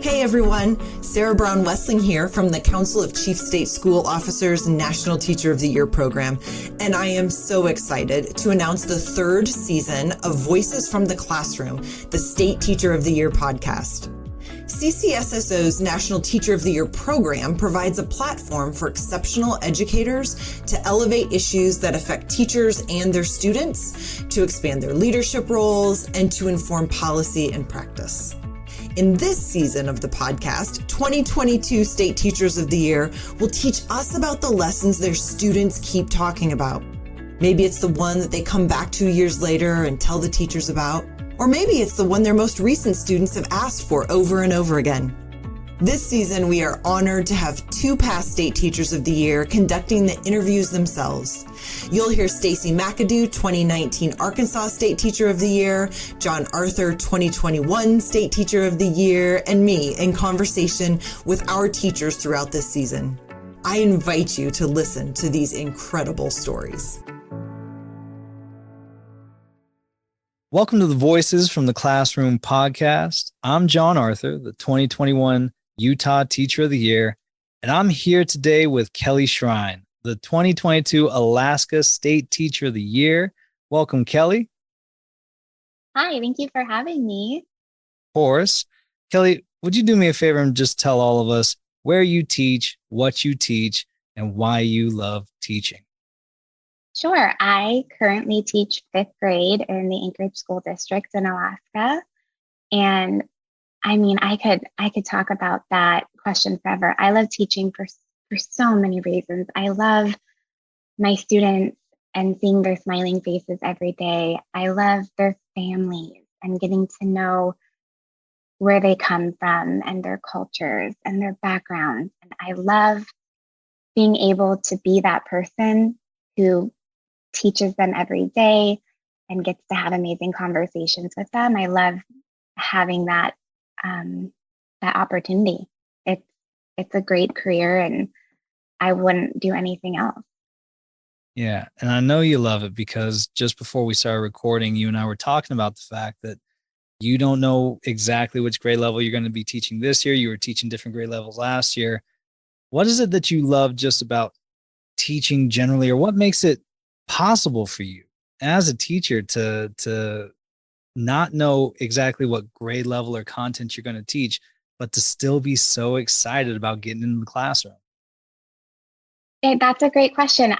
Hey everyone, Sarah Brown Wessling here from the Council of Chief State School Officers National Teacher of the Year program, and I am so excited to announce the third season of Voices from the Classroom, the State Teacher of the Year podcast. CCSSO's National Teacher of the Year program provides a platform for exceptional educators to elevate issues that affect teachers and their students, to expand their leadership roles, and to inform policy and practice. In this season of the podcast, 2022 State Teachers of the Year will teach us about the lessons their students keep talking about. Maybe it's the one that they come back 2 years later and tell the teachers about. Or maybe it's the one their most recent students have asked for over and over again. This season, we are honored to have two past State Teachers of the Year conducting the interviews themselves. You'll hear Stacy McAdoo, 2019 Arkansas State Teacher of the Year, John Arthur, 2021 State Teacher of the Year, and me in conversation with our teachers throughout this season. I invite you to listen to these incredible stories. Welcome to the Voices from the Classroom podcast. I'm John Arthur, the 2021 Utah Teacher of the Year, and I'm here today with Kelly Shrine, the 2022 Alaska State Teacher of the Year. Welcome, Kelly. Hi, thank you for having me. Of course. Kelly, would you do me a favor and just tell all of us where you teach, what you teach, and why you love teaching? Sure. I currently teach fifth grade in the Anchorage School District in Alaska. And I mean, I could talk about that question forever. I love teaching for so many reasons. I love my students and seeing their smiling faces every day. I love their families and getting to know where they come from and their cultures and their backgrounds. And I love being able to be that person who teaches them every day and gets to have amazing conversations with them. I love having that opportunity. It's a great career, and I wouldn't do anything else. Yeah, and I know you love it because just before we started recording, you and I were talking about the fact that you don't know exactly which grade level you're going to be teaching this year. You were teaching different grade levels last year. What is it that you love just about teaching generally, or what makes it possible for you as a teacher to not know exactly what grade level or content you're going to teach, but to still be so excited about getting into the classroom? That's a great question.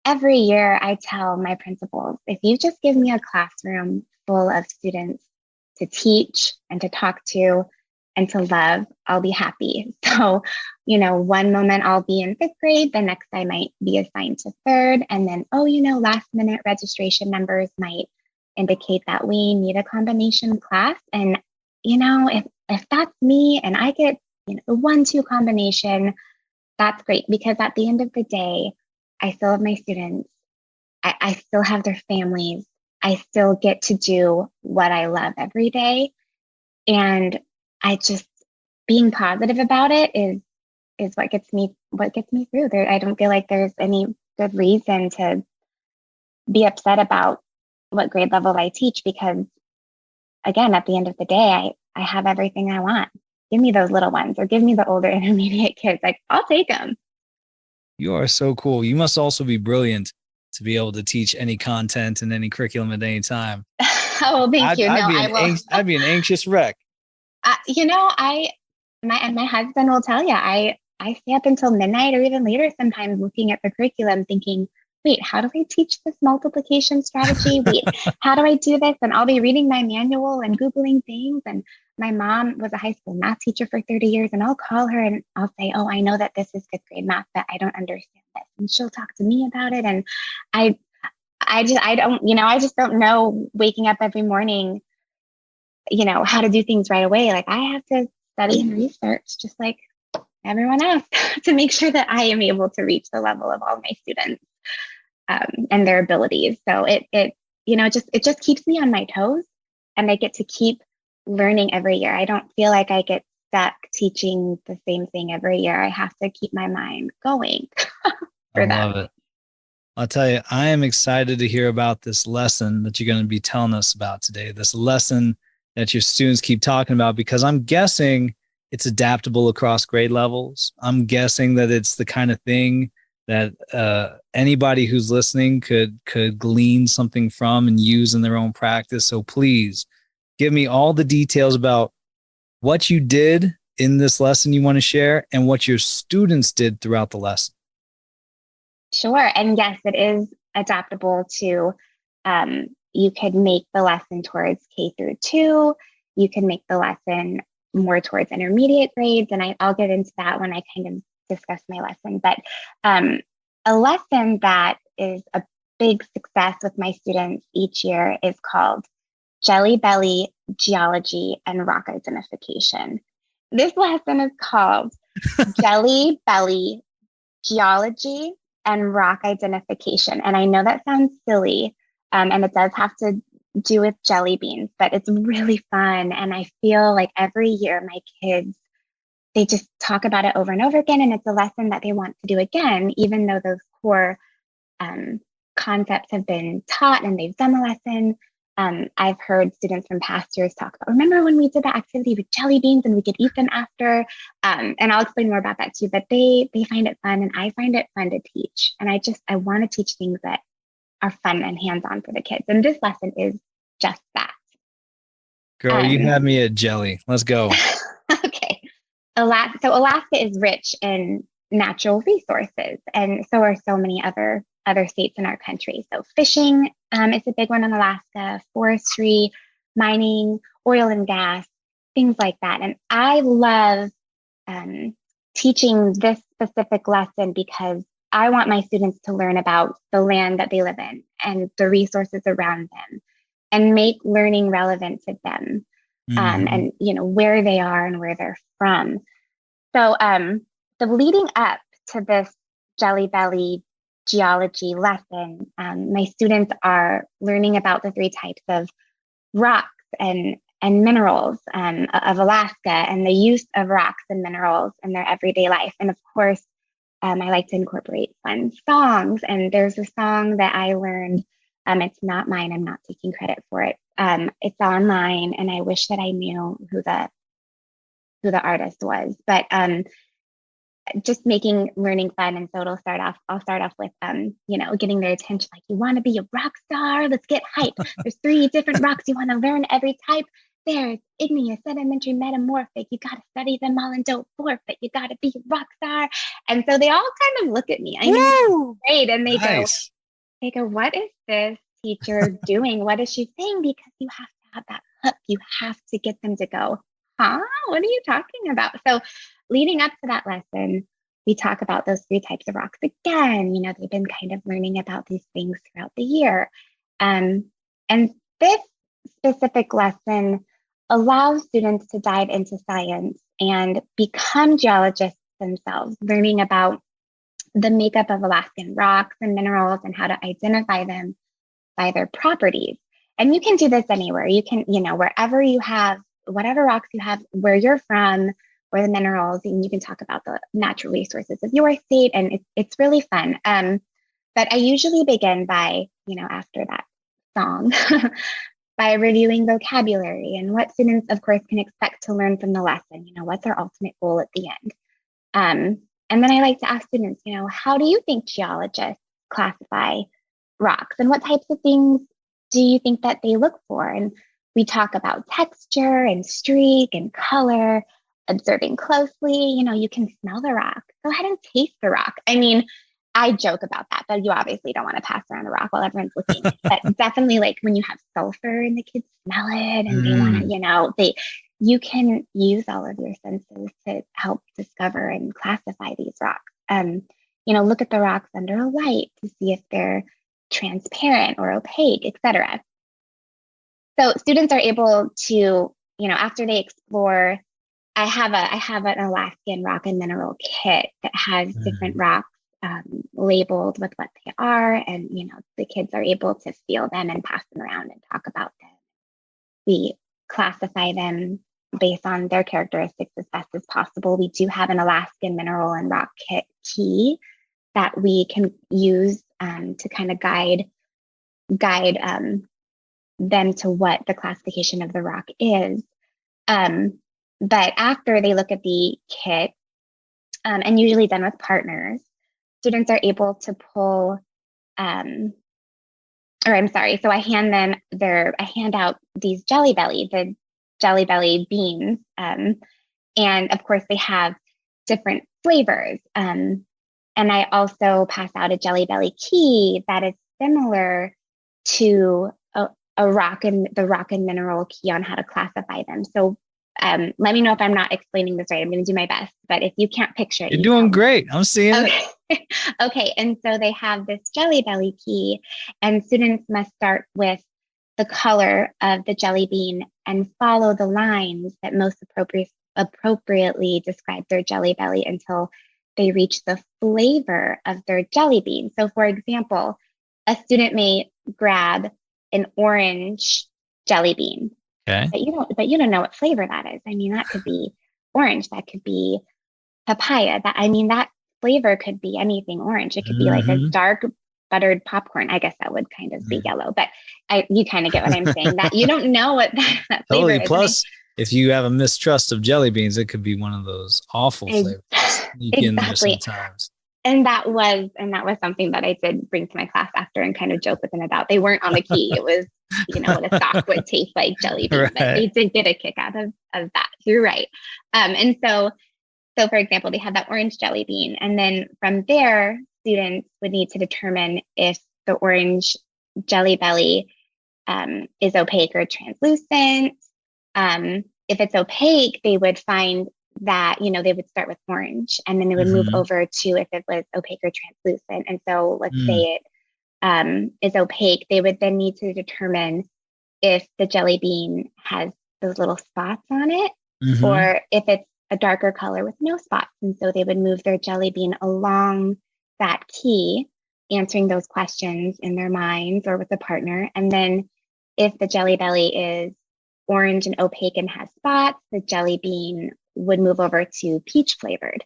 Every year I tell my principals, if you just give me a classroom full of students to teach and to talk to and to love, I'll be happy. So, one moment I'll be in fifth grade, the next I might be assigned to third. And then, last minute registration numbers might indicate that we need a combination class. And, if that's me and I get, the 1-2 combination, that's great, because at the end of the day, I still have my students. I still have their families. I still get to do what I love every day. And being positive about it is what gets me through there. I don't feel like there's any good reason to be upset about what grade level I teach, because again, at the end of the day, I have everything I want. Give me those little ones, or give me the older intermediate kids. I'll take them. You are so cool. You must also be brilliant to be able to teach any content and any curriculum at any time. Oh, thank you. I'd be an anxious wreck. My husband will tell you, I stay up until midnight or even later sometimes looking at the curriculum thinking, wait, how do I teach this multiplication strategy? Wait, how do I do this? And I'll be reading my manual and Googling things. And my mom was a high school math teacher for 30 years. And I'll call her and I'll say, oh, I know that this is fifth grade math, but I don't understand this. And she'll talk to me about it. And I just don't know, waking up every morning, how to do things right away. Like, I have to study and research just like everyone else to make sure that I am able to reach the level of all my students and their abilities. So it just keeps me on my toes, and I get to keep learning every year. I don't feel like I get stuck teaching the same thing every year. I have to keep my mind going. I love it. I'll tell you, I am excited to hear about this lesson that you're going to be telling us about today. This lesson that your students keep talking about? Because I'm guessing it's adaptable across grade levels. I'm guessing that it's the kind of thing that anybody who's listening could glean something from and use in their own practice. So please give me all the details about what you did in this lesson you want to share and what your students did throughout the lesson. Sure. And yes, it is adaptable to, you could make the lesson towards K-2. You can make the lesson more towards intermediate grades. And I'll get into that when I kind of discuss my lesson. But a lesson that is a big success with my students each year is called Jelly Belly, Geology, and Rock Identification. This lesson is called Jelly Belly, Geology, and Rock Identification. And I know that sounds silly, and it does have to do with jelly beans, but it's really fun. And I feel like every year my kids, they just talk about it over and over again. And it's a lesson that they want to do again, even though those core concepts have been taught and they've done the lesson. I've heard students from past years talk about, remember when we did that activity with jelly beans and we could eat them after? And I'll explain more about that too, but they find it fun and I find it fun to teach. And I want to teach things that are fun and hands-on for the kids. And this lesson is just that. Girl, you had me at jelly. Let's go. Okay. So Alaska is rich in natural resources, and so are so many other states in our country. So fishing is a big one in Alaska, forestry, mining, oil and gas, things like that. And I love teaching this specific lesson because I want my students to learn about the land that they live in and the resources around them and make learning relevant to them. And where they are and where they're from. So leading up to this Jelly Belly geology lesson, my students are learning about the three types of rocks and minerals of Alaska and the use of rocks and minerals in their everyday life. And of course, I like to incorporate fun songs. And there's a song that I learned. It's not mine. I'm not taking credit for it. It's online, and I wish that I knew who the artist was. But just making learning fun. And so I'll start off with getting their attention. Like, you want to be a rock star? Let's get hype. There's 3 different rocks. You want to learn every type. There's igneous, sedimentary, metamorphic. You got to study them all and don't forfeit. You got to be a rock star. And so they all kind of look at me. I mean, it's great. And they go, what is this teacher doing? What is she saying? Because you have to have that hook. You have to get them to go, huh? What are you talking about? So leading up to that lesson, we talk about those 3 types of rocks again. They've been kind of learning about these things throughout the year. And this specific lesson allows students to dive into science and become geologists themselves, learning about the makeup of Alaskan rocks and minerals and how to identify them by their properties. And you can do this anywhere. You can, wherever you have, whatever rocks you have, where you're from, where the minerals, and you can talk about the natural resources of your state. And it's really fun. But I usually begin by, after that song, by reviewing vocabulary and what students, of course, can expect to learn from the lesson. What's our ultimate goal at the end? And then I like to ask students, how do you think geologists classify rocks, and what types of things do you think that they look for? And we talk about texture and streak and color, observing closely. You can smell the rock. Go ahead and taste the rock. I mean, I joke about that, but you obviously don't want to pass around a rock while everyone's looking. But definitely, like when you have sulfur and the kids smell it and they want to, you can use all of your senses to help discover and classify these rocks. Look at the rocks under a light to see if they're transparent or opaque, etc. So students are able to, after they explore, I have an Alaskan rock and mineral kit that has different rocks labeled with what they are, and the kids are able to feel them and pass them around and talk about them. We classify them based on their characteristics as best as possible. We do have an Alaskan mineral and rock kit key that we can use to kind of guide them to what the classification of the rock is. But after they look at the kit, and usually done with partners, students are able to pull, so I hand out these the Jelly Belly beans. And of course they have different flavors. And I also pass out a Jelly Belly key that is similar to a rock and mineral key on how to classify them. So let me know if I'm not explaining this right. I'm going to do my best, but if you can't picture it, you're doing great. I'm seeing it. Okay. And so they have this Jelly Belly key, and students must start with the color of the jelly bean and follow the lines that most appropriately describe their Jelly Belly until they reach the flavor of their jelly bean. So for example, a student may grab an orange jelly bean. Okay. But you don't know what flavor that is. I mean, that could be orange, that could be papaya. That flavor could be anything orange. It could be like a dark buttered popcorn. I guess that would kind of be yellow, but you kind of get what I'm saying. That you don't know what that flavor totally. is. Plus, if you have a mistrust of jelly beans, it could be one of those awful flavors sneak in there sometimes. And that was something that I did bring to my class after and kind of joke with them about. They weren't on the key. It was, what a sock would taste like jelly bean, right. But they did get a kick out of that. You're right. And so for example, they had that orange jelly bean. And then from there, students would need to determine if the orange Jelly Belly is opaque or translucent. If it's opaque, they would find that, they would start with orange, and then they would move over to if it was opaque or translucent. And so let's say it is opaque, they would then need to determine if the jelly bean has those little spots on it, or if it's a darker color with no spots. And so they would move their jelly bean along that key, answering those questions in their minds or with a partner. And then if the Jelly Belly is orange and opaque and has spots, the jelly bean would move over to peach flavored,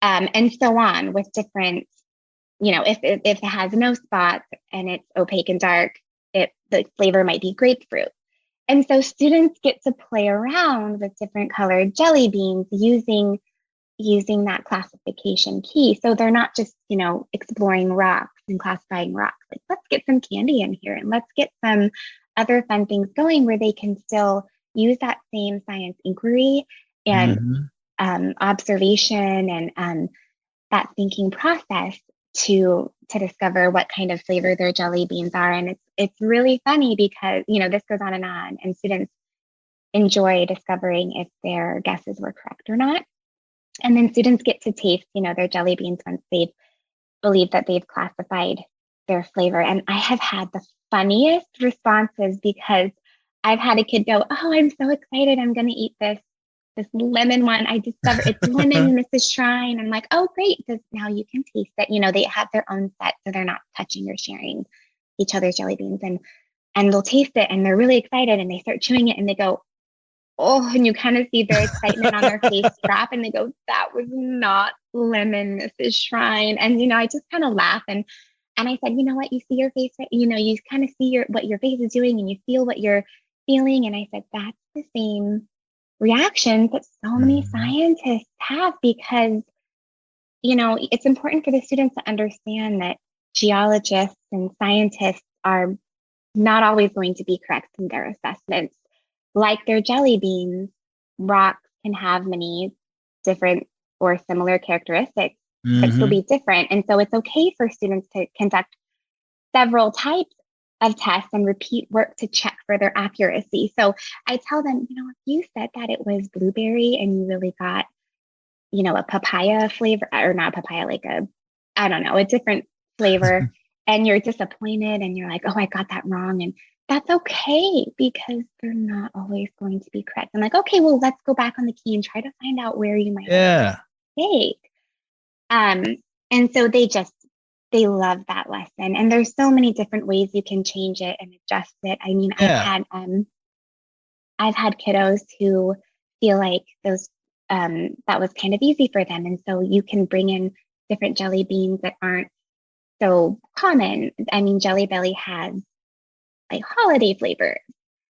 and so on with different, if it has no spots and it's opaque and dark, the flavor might be grapefruit. And so students get to play around with different colored jelly beans using that classification key. So they're not just, exploring rocks and classifying rocks. Like, let's get some candy in here and let's get some other fun things going where they can still use that same science inquiry and observation and that thinking process to discover what kind of flavor their jelly beans are. And it's really funny because, this goes on, and students enjoy discovering if their guesses were correct or not. And then students get to taste, their jelly beans once they've believed that they've classified their flavor. And I have had the funniest responses because I've had a kid go, "Oh, I'm so excited. I'm going to eat this lemon one. I discovered it's lemon, Mrs. Shrine." I'm like, "Oh, great. Now you can taste it." They have their own set, so they're not touching or sharing each other's jelly beans. And they'll taste it and they're really excited and they start chewing it and they go, "Oh," and you kind of see their excitement on their face drop and they go, "That was not lemon, Mrs. Shrine." And, I just kind of laugh. And I said, "You know what? You see your face, you kind of see what your face is doing and you feel what you're feeling." And I said, that's the same reactions that so many scientists have because, it's important for the students to understand that geologists and scientists are not always going to be correct in their assessments. Like their jelly beans, rocks can have many different or similar characteristics, but still be different. And so it's okay for students to conduct several types of tests and repeat work to check for their accuracy. So I tell them, if you said that it was blueberry and you really got, a papaya flavor, or not papaya, like a different flavor, and you're disappointed and you're like, "Oh, I got that wrong." And that's okay because they're not always going to be correct. I'm like, "Okay, well, let's go back on the key and try to find out where you might have made a mistake." And so they love that lesson. And there's so many different ways you can change it and adjust it. I mean, I've had kiddos who feel like those that was kind of easy for them. And so you can bring in different jelly beans that aren't so common. I mean, Jelly Belly has like holiday flavors,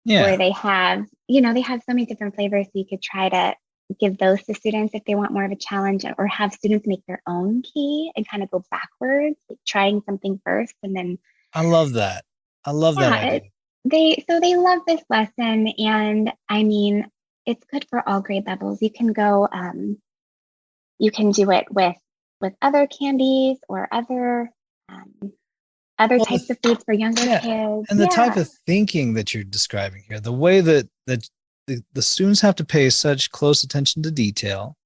Yeah. or they have, they have so many different flavors. So you could try to give those to students if they want more of a challenge, or have students make their own key and kind of go backwards, like trying something first and then. I love that. I love that idea. They love this lesson, and I mean, it's good for all grade levels. You can go, you can do it with other candies or other types of foods for younger kids. And the type of thinking that you're describing here, the way that the students have to pay such close attention to detail.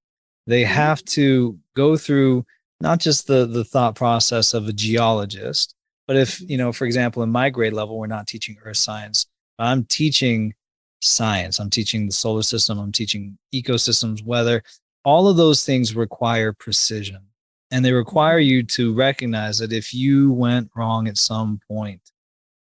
They have to go through not just the thought process of a geologist, but if, for example, in my grade level, we're not teaching earth science, I'm teaching science. I'm teaching the solar system. I'm teaching ecosystems, weather. All of those things require precision, and they require you to recognize that if you went wrong at some point,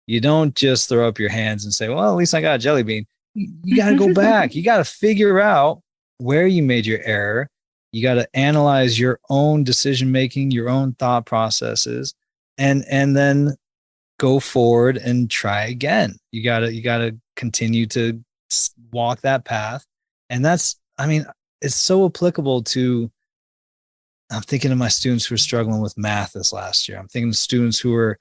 you don't just throw up your hands and say, well, at least I got a jelly bean. You got to go back. You got to figure out where you made your error. You got to analyze your own decision-making, your own thought processes, and then go forward and try again. You got to continue to walk that path. And that's, it's so applicable to, I'm thinking of my students who are struggling with math this last year. I'm thinking of students who are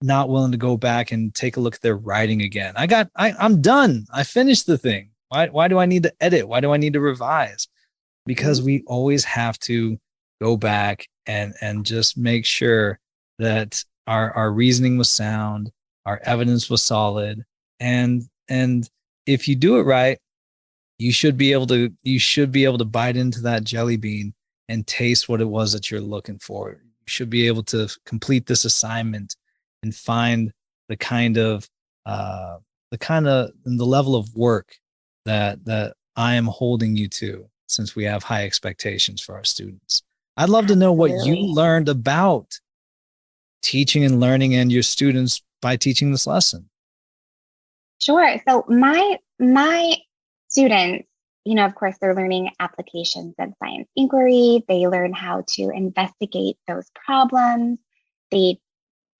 not willing to go back and take a look at their writing again. I'm done. I finished the thing. Why do I need to edit? Why do I need to revise? Because we always have to go back and just make sure that our reasoning was sound, our evidence was solid. And if you do it right, you should be able to bite into that jelly bean and taste what it was that you're looking for. You should be able to complete this assignment and find the level of work that I am holding you to, since we have high expectations for our students. I'd love to know what you learned about teaching and learning and your students by teaching this lesson. Sure. So my students, of course, they're learning applications of science inquiry. They learn how to investigate those problems. They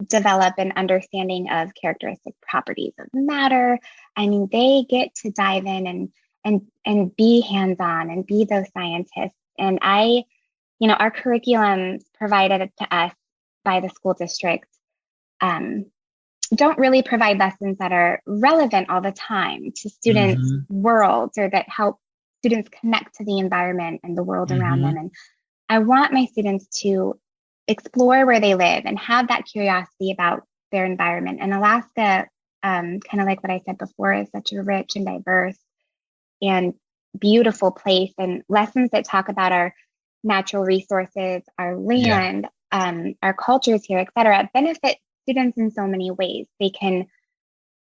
develop an understanding of characteristic properties of matter. They get to dive in and be hands-on and be those scientists. And our curriculums provided to us by the school district don't really provide lessons that are relevant all the time to students' worlds, or that help students connect to the environment and the world around them. And I want my students to explore where they live and have that curiosity about their environment. And Alaska, kind of like what I said before, is such a rich and diverse and beautiful place, and lessons that talk about our natural resources, our land, our cultures here, et cetera, benefit students in so many ways. They can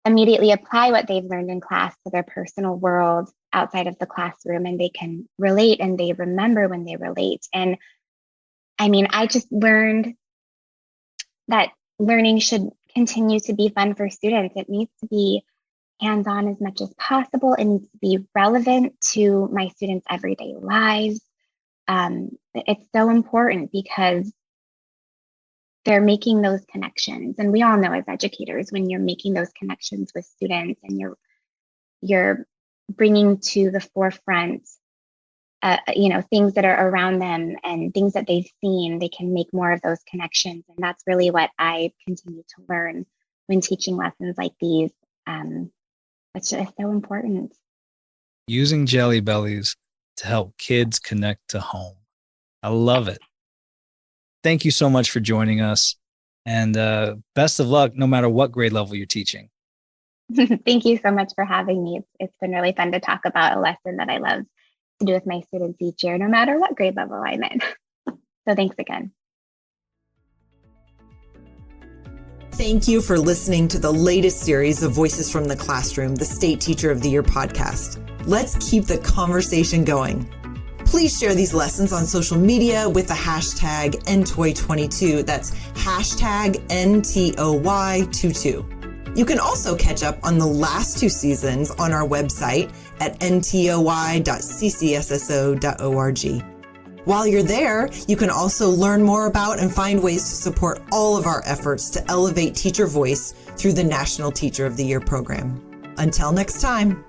immediately apply what they've learned in class to their personal world outside of the classroom, and they can relate, and they remember when they relate. And I just learned that learning should continue to be fun for students. It needs to be hands-on as much as possible. It needs to be relevant to my students' everyday lives. It's so important because they're making those connections. And we all know as educators, when you're making those connections with students and you're bringing to the forefront things that are around them and things that they've seen, they can make more of those connections. And that's really what I continue to learn when teaching lessons like these. It's just so important. Using Jelly Bellies to help kids connect to home. I love it. Thank you so much for joining us, and best of luck no matter what grade level you're teaching. Thank you so much for having me. It's been really fun to talk about a lesson that I love to do with my students each year, no matter what grade level I'm in. So thanks again. Thank you for listening to the latest series of Voices from the Classroom, the State Teacher of the Year podcast. Let's keep the conversation going. Please share these lessons on social media with the hashtag NTOY22. That's hashtag NTOY22. You can also catch up on the last 2 seasons on our website at ntoy.ccsso.org. While you're there, you can also learn more about and find ways to support all of our efforts to elevate teacher voice through the National Teacher of the Year program. Until next time.